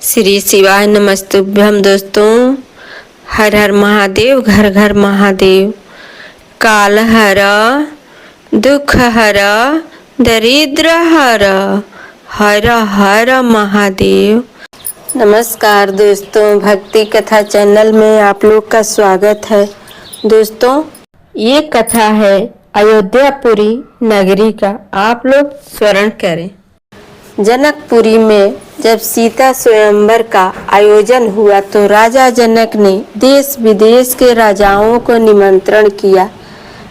श्री शिवाय नमस्तुभ्यम। दोस्तों, हर हर महादेव, घर घर महादेव। काल हर, दुख हर, दरिद्र हर, हर हर महादेव। नमस्कार दोस्तों, भक्ति कथा चैनल में आप लोग का स्वागत है। दोस्तों, ये कथा है अयोध्यापुरी नगरी का। आप लोग स्मरण करें। जनकपुरी में जब सीता स्वयंवर का आयोजन हुआ तो राजा जनक ने देश विदेश के राजाओं को निमंत्रण किया।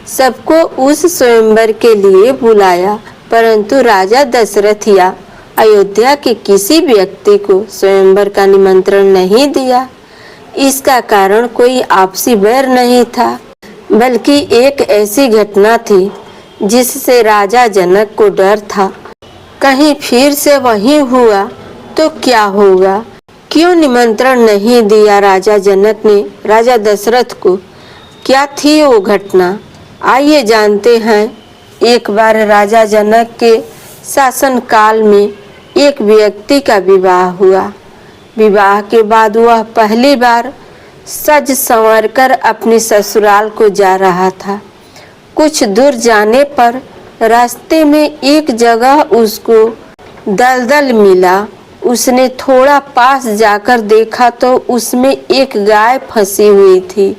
सबको उस स्वयंवर के लिए बुलाया, परंतु राजा दशरथ या अयोध्या के किसी व्यक्ति को स्वयंवर का निमंत्रण नहीं दिया। इसका कारण कोई आपसी बैर नहीं था, बल्कि एक ऐसी घटना थी जिससे राजा जनक को डर था। कहीं फिर से वही हुआ तो क्या होगा। क्यों निमंत्रण नहीं दिया राजा जनक ने राजा दशरथ को? क्या थी वो घटना? आइए जानते हैं। एक बार राजा जनक के शासन काल में एक व्यक्ति का विवाह हुआ। विवाह के बाद वह पहली बार सज संवर कर अपनी ससुराल को जा रहा था। कुछ दूर जाने पर रास्ते में एक जगह उसको दलदल मिला। उसने थोड़ा पास जाकर देखा तो उसमें एक गाय फंसी हुई थी,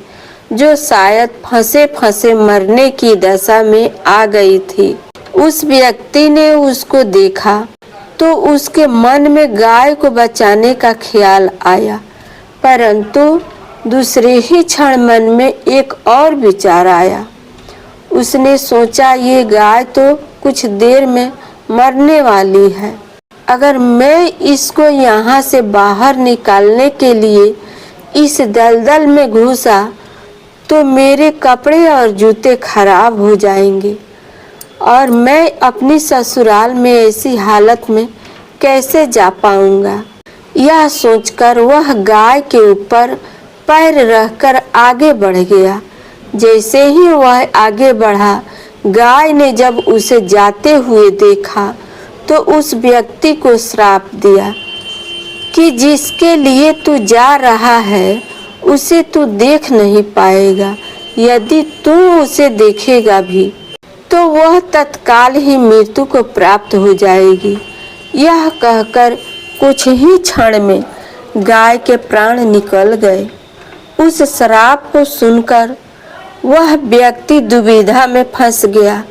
जो शायद फंसे फंसे मरने की दशा में आ गई थी। उस व्यक्ति ने उसको देखा तो उसके मन में गाय को बचाने का ख्याल आया, परंतु दूसरे ही क्षण मन में एक और विचार आया। उसने सोचा, ये गाय तो कुछ देर में मरने वाली है। अगर मैं इसको यहाँ से बाहर निकालने के लिए इस दलदल में घुसा तो मेरे कपड़े और जूते खराब हो जाएंगे और मैं अपनी ससुराल में ऐसी हालत में कैसे जा पाऊंगा। यह सोचकर वह गाय के ऊपर पैर रखकर आगे बढ़ गया। जैसे ही वह आगे बढ़ा, गाय ने जब उसे जाते हुए देखा तो उस व्यक्ति को श्राप दिया कि जिसके लिए तू जा रहा है उसे तू देख नहीं पाएगा। यदि तू उसे देखेगा भी तो वह तत्काल ही मृत्यु को प्राप्त हो जाएगी। यह कहकर कुछ ही क्षण में गाय के प्राण निकल गए। उस श्राप को सुनकर वह व्यक्ति दुविधा में फंस गया।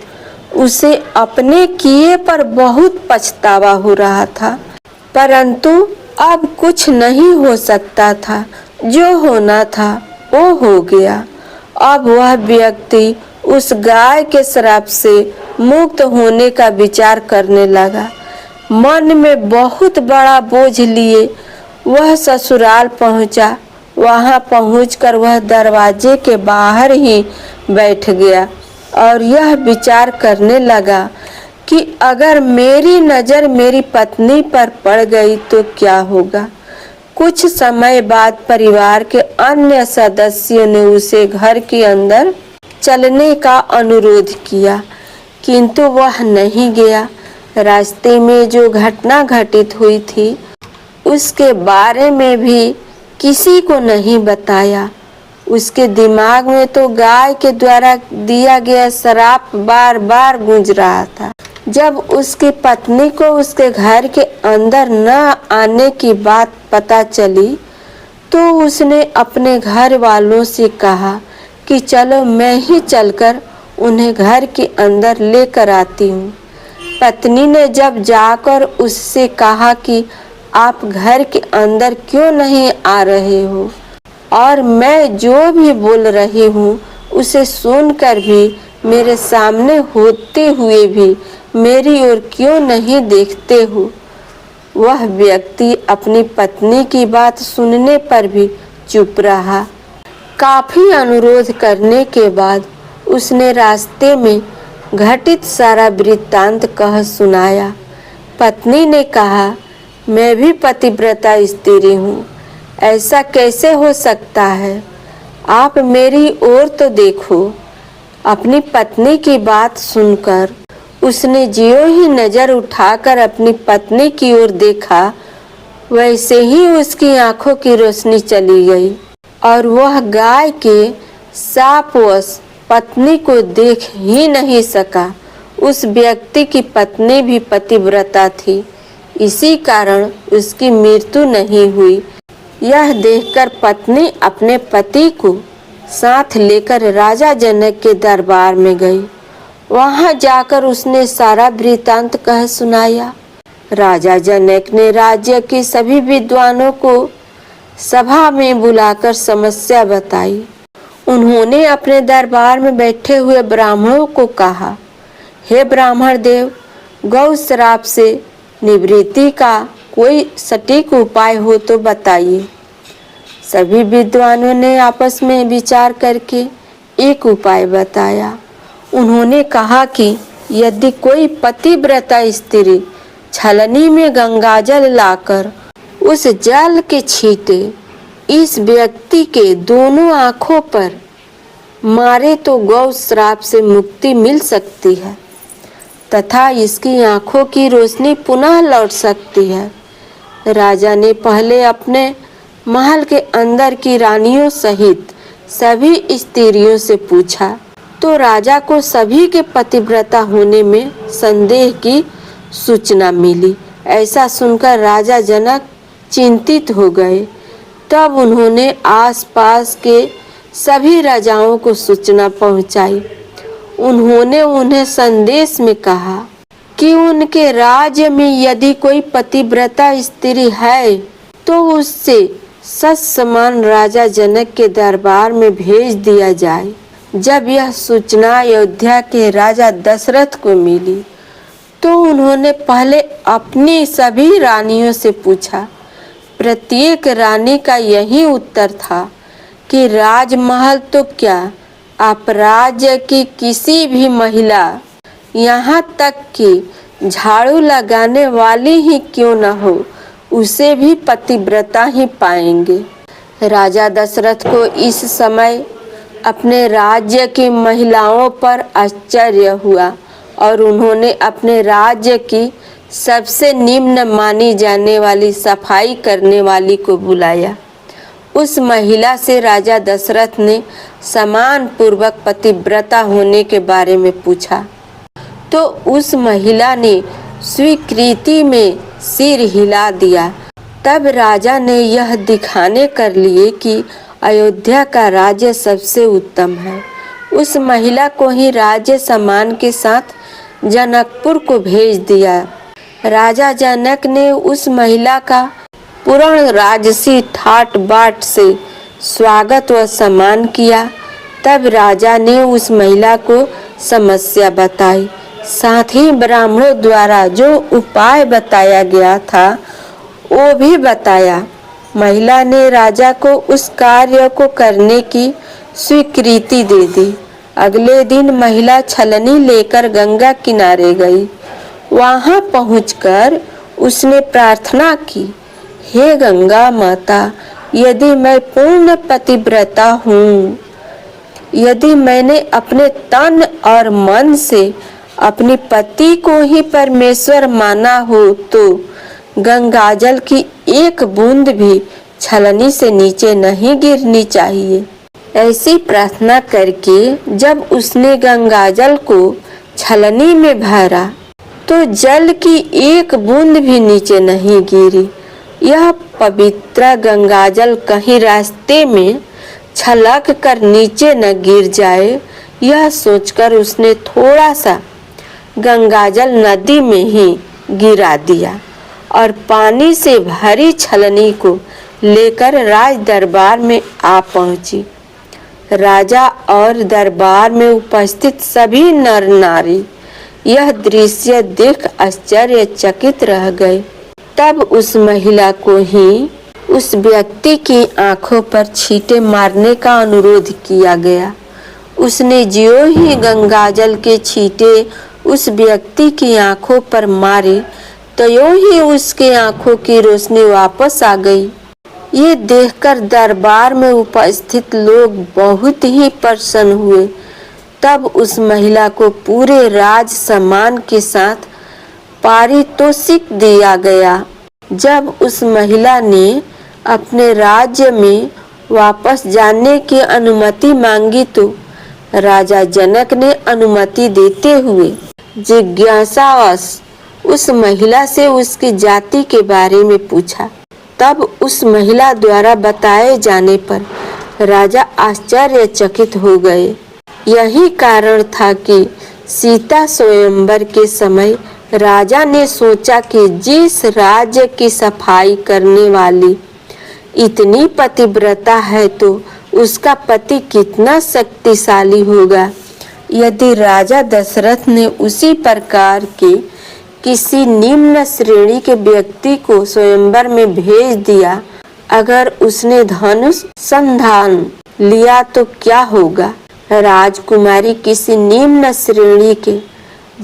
उसे अपने किए पर बहुत पछतावा हो रहा था, परंतु अब कुछ नहीं हो सकता था। जो होना था वो हो गया। अब वह व्यक्ति उस गाय के श्राप से मुक्त होने का विचार करने लगा। मन में बहुत बड़ा बोझ लिए वह ससुराल पहुंचा। वहां पहुंचकर वह दरवाजे के बाहर ही बैठ गया और यह विचार करने लगा कि अगर मेरी नज़र मेरी पत्नी पर पड़ गई तो क्या होगा। कुछ समय बाद परिवार के अन्य सदस्यों ने उसे घर के अंदर चलने का अनुरोध किया, किंतु वह नहीं गया। रास्ते में जो घटना घटित हुई थी उसके बारे में भी किसी को नहीं बताया। उसके दिमाग में तो गाय के द्वारा दिया गया श्राप बार बार गूंज रहा था। जब उसकी पत्नी को उसके घर के अंदर न आने की बात पता चली तो उसने अपने घर वालों से कहा कि चलो मैं ही चलकर उन्हें घर के अंदर लेकर आती हूँ। पत्नी ने जब जाकर उससे कहा कि आप घर के अंदर क्यों नहीं आ रहे हो और मैं जो भी बोल रही हूँ उसे सुनकर भी मेरे सामने होते हुए भी मेरी ओर क्यों नहीं देखते हो। वह व्यक्ति अपनी पत्नी की बात सुनने पर भी चुप रहा। काफी अनुरोध करने के बाद उसने रास्ते में घटित सारा वृत्तांत कह सुनाया। पत्नी ने कहा, मैं भी पतिव्रता स्त्री हूँ, ऐसा कैसे हो सकता है? आप मेरी ओर तो देखो। अपनी पत्नी की बात सुनकर उसने ज्यों ही नजर उठाकर अपनी पत्नी की ओर देखा वैसे ही उसकी आंखों की रोशनी चली गई और वह गाय के शापवश पत्नी को देख ही नहीं सका। उस व्यक्ति की पत्नी भी पतिव्रता थी, इसी कारण उसकी मृत्यु नहीं हुई। यह देखकर पत्नी अपने पति को साथ लेकर राजा जनक के दरबार में गई। वहां जाकर उसने सारा वृतांत कह सुनाया। राजा जनक ने राज्य के सभी विद्वानों को सभा में बुलाकर समस्या बताई। उन्होंने अपने दरबार में बैठे हुए ब्राह्मणों को कहा, हे ब्राह्मण देव, गौ श्राप से निवृत्ति का कोई सटीक उपाय हो तो बताइए। सभी विद्वानों ने आपस में विचार करके एक उपाय बताया। उन्होंने कहा कि यदि कोई पतिव्रता स्त्री छलनी में गंगाजल लाकर उस जल के छींटे इस व्यक्ति के दोनों आंखों पर मारे तो गौ श्राप से मुक्ति मिल सकती है तथा इसकी आंखों की रोशनी पुनः लौट सकती है। राजा ने पहले अपने महल के अंदर की रानियों सहित सभी स्त्रियों से पूछा तो राजा को सभी के पतिव्रता होने में संदेह की सूचना मिली। ऐसा सुनकर राजा जनक चिंतित हो गए। तब उन्होंने आसपास के सभी राजाओं को सूचना पहुंचाई। उन्होंने उन्हें संदेश में कहा कि उनके राज्य में यदि कोई पतिव्रता स्त्री है तो उससे सत्समान राजा जनक के दरबार में भेज दिया जाए। जब यह सूचना अयोध्या के राजा दशरथ को मिली तो उन्होंने पहले अपनी सभी रानियों से पूछा। प्रत्येक रानी का यही उत्तर था कि राजमहल तो क्या, आप राज्य की किसी भी महिला, यहाँ तक कि झाड़ू लगाने वाली ही क्यों न हो, उसे भी पतिव्रता ही पाएंगे। राजा दशरथ को इस समय अपने राज्य की महिलाओं पर आश्चर्य हुआ और उन्होंने अपने राज्य की सबसे निम्न मानी जाने वाली सफाई करने वाली को बुलाया। उस महिला से राजा दशरथ ने समान पूर्वक पतिव्रता होने के बारे में पूछा तो उस महिला ने स्वीकृति में सिर हिला दिया। तब राजा ने यह दिखाने कर लिए कि अयोध्या का राज्य सबसे उत्तम है। उस महिला को ही राज्य सम्मान के साथ जनकपुर को भेज दिया। राजा जनक ने उस महिला का पूर्ण राजसी ठाट बाट से स्वागत व सम्मान किया। तब राजा ने उस महिला को समस्या बताई, साथ ही ब्राह्मणों द्वारा जो उपाय बताया गया था वो भी बताया। महिला ने राजा को उस कार्य को करने की स्वीकृति दे दी। अगले दिन महिला छलनी लेकर गंगा किनारे गई। वहां पहुंचकर उसने प्रार्थना की, हे गंगा माता, यदि मैं पूर्ण पतिव्रता हूँ, यदि मैंने अपने तन और मन से अपने पति को ही परमेश्वर माना हो तो गंगाजल की एक बूंद भी छलनी से नीचे नहीं गिरनी चाहिए। ऐसी प्रार्थना करके जब उसने गंगाजल को छलनी में भरा तो जल की एक बूंद भी नीचे नहीं गिरी। यह पवित्र गंगाजल कहीं रास्ते में छलक कर नीचे न गिर जाए, यह सोचकर उसने थोड़ा सा गंगाजल नदी में ही गिरा दिया और पानी से भरी छलनी को लेकर राज दरबार में आ पहुंची। राजा और दरबार में उपस्थित सभी नर नारी यह दृश्य देख आश्चर्यचकित रह गए। तब उस महिला को ही उस व्यक्ति की आंखों पर छींटे मारने का अनुरोध किया गया। उसने ज्यों ही गंगाजल के छींटे उस व्यक्ति की आंखों पर मारे तो यूं ही उसके आंखों की रोशनी वापस आ गई। ये देखकर दरबार में उपस्थित लोग बहुत ही प्रसन्न हुए। तब उस महिला को पूरे राज सम्मान के साथ पारितोषिक दिया गया। जब उस महिला ने अपने राज्य में वापस जाने की अनुमति मांगी तो राजा जनक ने अनुमति देते हुए जिज्ञासावश उस महिला से उसकी जाति के बारे में पूछा। तब उस महिला द्वारा बताए जाने पर राजा आश्चर्यचकित हो गए। यही कारण था कि सीता स्वयंवर के समय राजा ने सोचा कि जिस राज्य की सफाई करने वाली इतनी पतिव्रता है तो उसका पति कितना शक्तिशाली होगा। यदि राजा दशरथ ने उसी प्रकार के किसी निम्न श्रेणी के व्यक्ति को स्वयंवर में भेज दिया, अगर उसने धनुष संधान लिया तो क्या होगा। राजकुमारी किसी निम्न श्रेणी के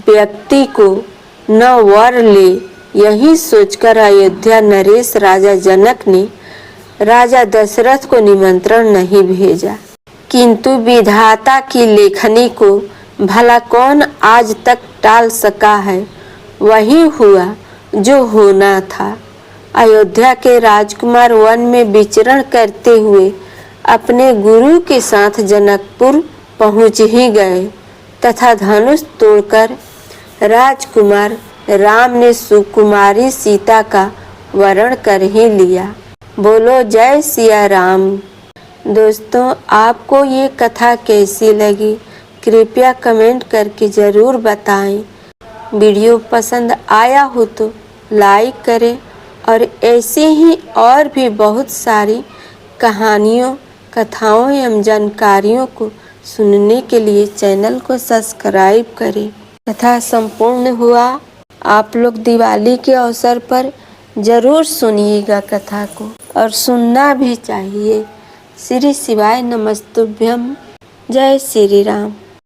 व्यक्ति को न वर ले, यही सोचकर अयोध्या नरेश राजा जनक ने राजा दशरथ को निमंत्रण नहीं भेजा। किंतु विधाता की लेखनी को भला कौन आज तक टाल सका है। वही हुआ जो होना था। अयोध्या के राजकुमार वन में विचरण करते हुए अपने गुरु के साथ जनकपुर पहुंच ही गए तथा धनुष तोड़कर राजकुमार राम ने सुकुमारी सीता का वरण कर ही लिया। बोलो जय सिया राम। दोस्तों, आपको ये कथा कैसी लगी कृपया कमेंट करके ज़रूर बताएं। वीडियो पसंद आया हो तो लाइक करें और ऐसे ही और भी बहुत सारी कहानियों, कथाओं एवं जानकारियों को सुनने के लिए चैनल को सब्सक्राइब करें। कथा संपूर्ण हुआ। आप लोग दिवाली के अवसर पर ज़रूर सुनिएगा कथा को और सुनना भी चाहिए। श्री शिवाय नमस्तुभ्यम। जय श्री राम।